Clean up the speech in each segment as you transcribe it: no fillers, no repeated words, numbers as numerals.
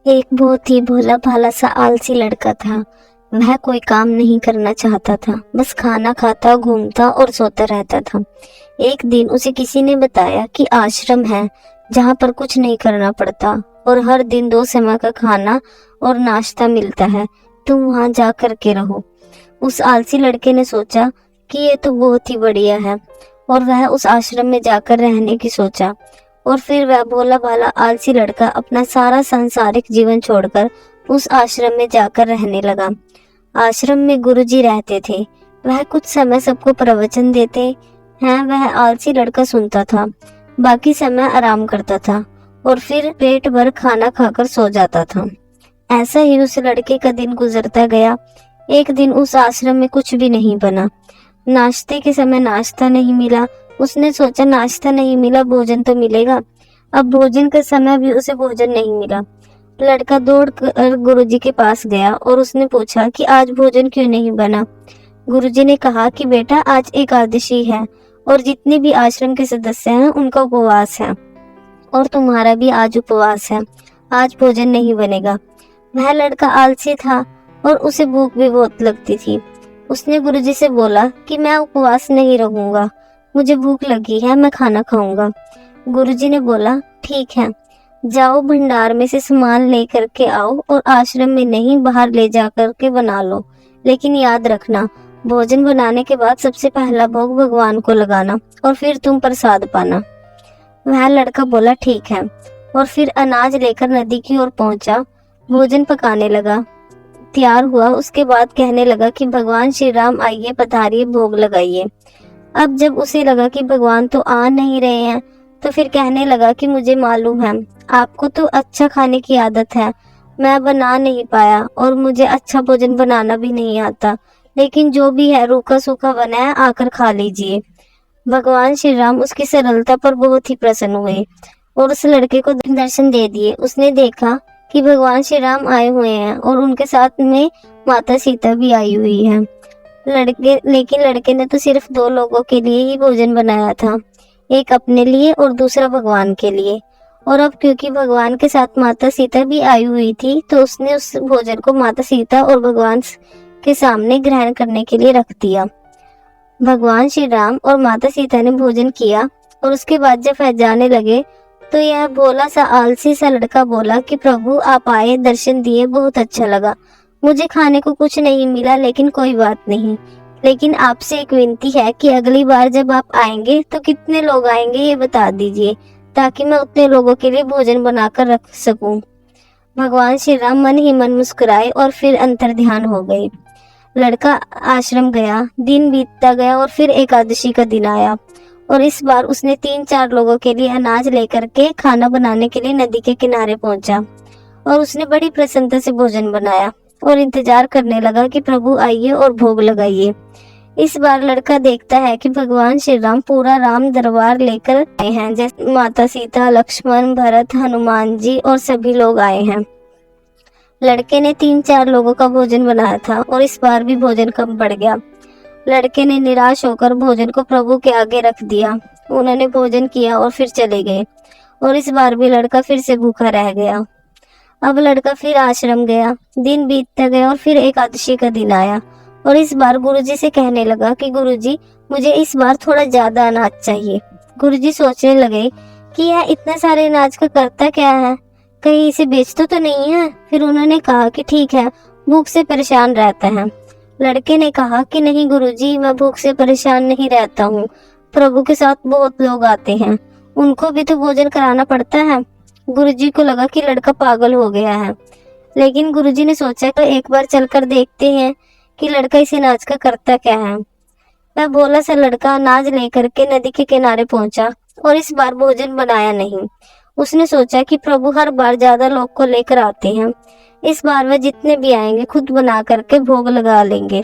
एक बहुत ही भोला भाला सा आलसी लड़का था। वह कोई काम नहीं करना चाहता था, बस खाना खाता, घूमता और सोता रहता था। एक दिन उसे किसी ने बताया कि आश्रम है जहाँ पर कुछ नहीं करना पड़ता और हर दिन 2 समय का खाना और नाश्ता मिलता है। तुम वहाँ जा करके रहो। उस आलसी लड़के ने सोचा कि ये तो बहुत ही बढ़िया है और वह उस आश्रम में जाकर रहने की सोचा। और फिर वह भोला भाला आलसी लड़का अपना सारा सांसारिक जीवन छोड़कर उस आश्रम में जाकर रहने लगा। आश्रम में गुरुजी रहते थे। वह कुछ समय सबको प्रवचन देते हैं। वह आलसी लड़का सुनता था, बाकी समय आराम करता था और फिर पेट भर खाना खाकर सो जाता था। ऐसा ही उस लड़के का दिन गुजरता गया। एक दिन उस आश्रम में कुछ भी नहीं बना। नाश्ते के समय नाश्ता नहीं मिला। उसने सोचा नाश्ता नहीं मिला, भोजन तो मिलेगा। अब भोजन का समय भी उसे भोजन नहीं मिला। लड़का दौड़ कर गुरुजी के पास गया और उसने पूछा कि आज भोजन क्यों नहीं बना। गुरुजी ने कहा कि बेटा, आज एकादशी है और जितने भी आश्रम के सदस्य हैं उनका उपवास है और तुम्हारा भी आज उपवास है। आज भोजन नहीं बनेगा। वह लड़का आलसी था और उसे भूख भी बहुत लगती थी। उसने गुरुजी से बोला कि मैं उपवास नहीं रहूंगा, मुझे भूख लगी है, मैं खाना खाऊंगा। गुरुजी ने बोला ठीक है, जाओ भंडार में से सामान ले करके आओ और आश्रम में नहीं, बाहर ले जा करके बना लो। लेकिन याद रखना, भोजन बनाने के बाद सबसे पहला भोग भगवान को लगाना और फिर तुम प्रसाद पाना। वह लड़का बोला ठीक है और फिर अनाज लेकर नदी की ओर पहुंचा। भोजन पकाने लगा, तैयार हुआ। उसके बाद कहने लगा कि भगवान श्री राम आइए, पधारिए, भोग लगाइए। अब जब उसे लगा कि भगवान तो आ नहीं रहे हैं, तो फिर कहने लगा कि मुझे मालूम है आपको तो अच्छा खाने की आदत है, मैं बना नहीं पाया और मुझे अच्छा भोजन बनाना भी नहीं आता, लेकिन जो भी है रूखा सूखा बना है, आकर खा लीजिए। भगवान श्री राम उसकी सरलता पर बहुत ही प्रसन्न हुए और उस लड़के को दर्शन दे दिए। उसने देखा कि भगवान श्री राम आए हुए हैं और उनके साथ में माता सीता भी आई हुई है। लेकिन लड़के ने तो सिर्फ 2 लोगों के लिए ही भोजन बनाया था, एक अपने लिए और दूसरा भगवान के लिए। और अब क्योंकि भगवान के साथ माता सीता भी आई हुई थी, तो उसने उस भोजन को माता सीता और भगवान के सामने ग्रहण करने के लिए रख दिया। भगवान श्री राम और माता सीता ने भोजन किया और उसके बाद जब वह जाने लगे तो यह भोला सा आलसी सा लड़का बोला कि प्रभु आप आए, दर्शन दिए, बहुत अच्छा लगा। मुझे खाने को कुछ नहीं मिला, लेकिन कोई बात नहीं। लेकिन आपसे एक विनती है कि अगली बार जब आप आएंगे तो कितने लोग आएंगे ये बता दीजिए, ताकि मैं उतने लोगों के लिए भोजन बनाकर रख सकूं। भगवान श्री राम मन ही मन मुस्कुराए और फिर अंतर्ध्यान हो गए। लड़का आश्रम गया, दिन बीतता गया और फिर एकादशी का दिन आया और इस बार उसने 3-4 लोगों के लिए अनाज लेकर के खाना बनाने के लिए नदी के किनारे पहुंचा और उसने बड़ी प्रसन्नता से भोजन बनाया और इंतजार करने लगा कि प्रभु आइए और भोग लगाइए। इस बार लड़का देखता है कि भगवान श्री राम पूरा राम दरबार लेकर आए हैं, जैसे माता सीता, लक्ष्मण, भरत, हनुमान जी और सभी लोग आए हैं। लड़के ने 3-4 लोगों का भोजन बनाया था और इस बार भी भोजन कम पड़ गया। लड़के ने निराश होकर भोजन को प्रभु के आगे रख दिया। उन्होंने भोजन किया और फिर चले गए और इस बार भी लड़का फिर से भूखा रह गया। अब लड़का फिर आश्रम गया, दिन बीतता गया और फिर एकादशी का दिन आया और इस बार गुरुजी से कहने लगा कि गुरुजी, मुझे इस बार थोड़ा ज्यादा अनाज चाहिए। गुरुजी सोचने लगे कि यह इतने सारे अनाज का करता क्या है, कहीं इसे बेचता तो नहीं है। फिर उन्होंने कहा कि ठीक है, भूख से परेशान रहता है। लड़के ने कहा कि नहीं गुरुजी, मैं भूख से परेशान नहीं रहता हूँ, प्रभु के साथ बहुत लोग आते हैं, उनको भी तो भोजन कराना पड़ता है। गुरुजी को लगा कि लड़का पागल हो गया है, लेकिन गुरुजी ने सोचा कि एक बार चलकर देखते हैं कि लड़का इस अनाज का करता क्या है। वह भोला सा लड़का अनाज लेकर के नदी के किनारे पहुंचा और इस बार भोजन बनाया नहीं। उसने सोचा कि प्रभु हर बार ज्यादा लोग को लेकर आते हैं, इस बार वह जितने भी आएंगे खुद बना करके भोग लगा लेंगे।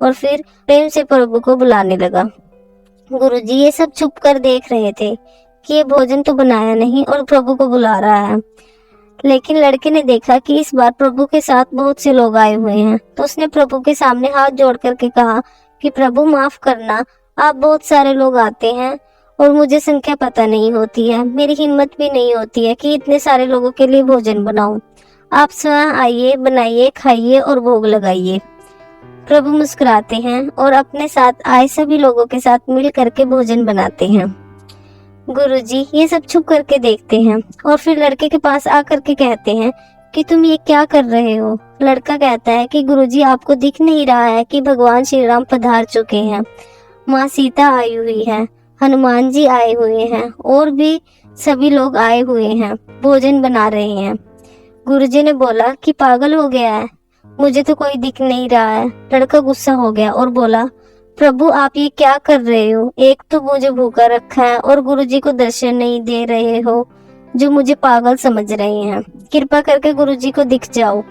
और फिर प्रेम से प्रभु को बुलाने लगा। गुरुजी ये सब छुप कर देख रहे थे कि ये भोजन तो बनाया नहीं और प्रभु को बुला रहा है। लेकिन लड़के ने देखा कि इस बार प्रभु के साथ बहुत से लोग आए हुए हैं, तो उसने प्रभु के सामने हाथ जोड़ करके कहा कि प्रभु माफ करना, आप बहुत सारे लोग आते हैं और मुझे संख्या पता नहीं होती है, मेरी हिम्मत भी नहीं होती है कि इतने सारे लोगों के लिए भोजन बनाऊं। आप स्वयं आइए, बनाइए, खाइए और भोग लगाइए। प्रभु मुस्कुराते हैं और अपने साथ आए सभी लोगों के साथ मिल करके भोजन बनाते हैं। गुरुजी ये सब छुप करके देखते हैं और फिर लड़के के पास आकर के कहते हैं कि तुम ये क्या कर रहे हो। लड़का कहता है कि गुरुजी आपको दिख नहीं रहा है कि भगवान श्री राम पधार चुके हैं, माँ सीता आई हुई है, हनुमान जी आए हुए हैं और भी सभी लोग आए हुए हैं, भोजन बना रहे हैं। गुरुजी ने बोला कि पागल हो गया है, मुझे तो कोई दिख नहीं रहा है। लड़का गुस्सा हो गया और बोला, प्रभु आप ये क्या कर रहे हो? एक तो मुझे भूखा रखा है और गुरुजी को दर्शन नहीं दे रहे हो, जो मुझे पागल समझ रहे हैं। कृपा करके गुरुजी को दिख जाओ।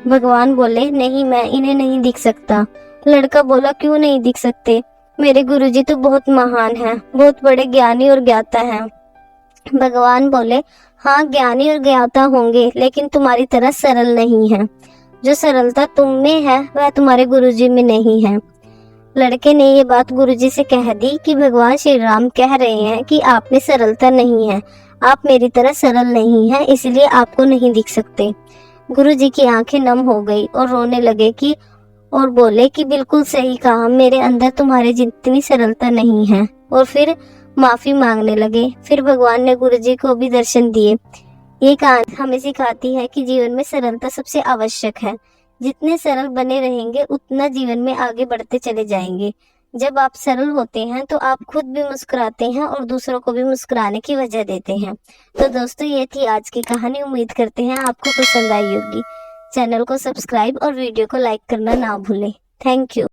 भगवान बोले, नहीं, मैं इन्हें नहीं दिख सकता। लड़का बोला, क्यों नहीं दिख सकते? मेरे गुरुजी तो बहुत महान हैं, बहुत बड़े ज्ञानी और ज्ञाता हैं। भगवान बोले, हाँ ज्ञानी और ज्ञाता होंगे, लेकिन तुम्हारी तरह सरल नहीं है। जो सरलता तुम में है वह तुम्हारे गुरुजी में नहीं है। लड़के ने ये बात गुरुजी से कह दी कि भगवान श्री राम कह रहे हैं कि आप में सरलता नहीं है, आप मेरी तरह सरल नहीं है, इसलिए आपको नहीं दिख सकते। गुरुजी की आंखें नम हो गई और रोने लगे और बोले कि बिल्कुल सही कहा, मेरे अंदर तुम्हारे जितनी सरलता नहीं है। और फिर माफी मांगने लगे। फिर भगवान ने गुरुजी को भी दर्शन दिए। ये कहानी हमें सिखाती है कि जीवन में सरलता सबसे आवश्यक है। जितने सरल बने रहेंगे उतना जीवन में आगे बढ़ते चले जाएंगे। जब आप सरल होते हैं तो आप खुद भी मुस्कुराते हैं और दूसरों को भी मुस्कुराने की वजह देते हैं। तो दोस्तों ये थी आज की कहानी। उम्मीद करते हैं आपको पसंद आई होगी। चैनल को सब्सक्राइब और वीडियो को लाइक करना ना भूलें। Thank you.